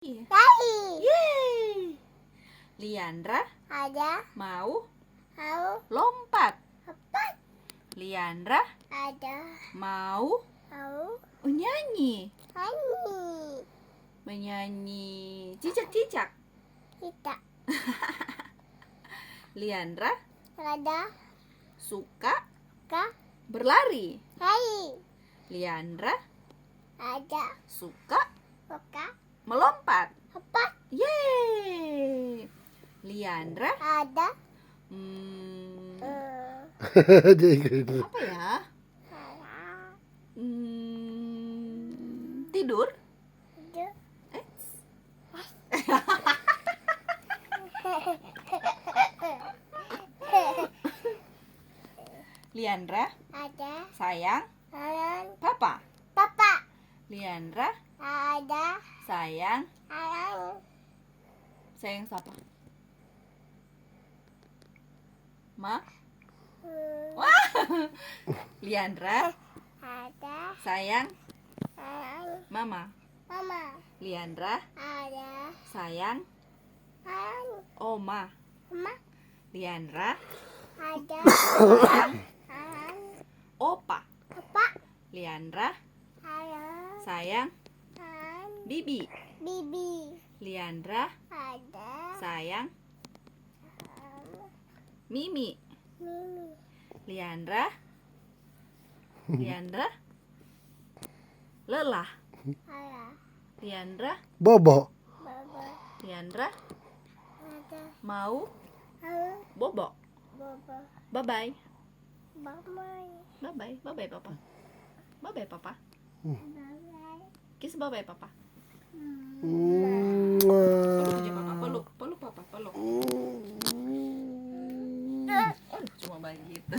Tadi. Yeay. Liandra Ada. mau Mau. lompat. Apa? Liandra Ada. mau Mau. menyanyi. Ani. Menyanyi cicak-cicak. Kita. Liandra Ada. suka Ka. berlari. Hai. Liandra Ada. suka Buka. melompat. Apa? Yeay. Liandra Ada. apa ya? Tidur? Ada. Eh? Liandra Ada. sayang Sayang. papa. Papa. Liandra Ada. sayang Sayang. siapa? Ma? Wah. Liandra Ada. sayang Sayang. mama. Mama. Liandra Ada. sayang Sayang. oma. Mama. Liandra Ada. sayang Sayang. opa. Papa. Liandra Ada. sayang Sayang. bibi. Bibi. Liandra Ada. sayang Mimi. Mimi. Liandra lelah. Ada. Liandra Bobo. Baba. Liandra Ada. mau Halo. bobo. Baba. Bye bye. Baba. Bye bye. Bye bye papa. Bye bye papa. Baba. Kiss bye bye papa. Mwah. Peluk aja papa. Peluk papa. Peluk. Aduh, cuma begitu.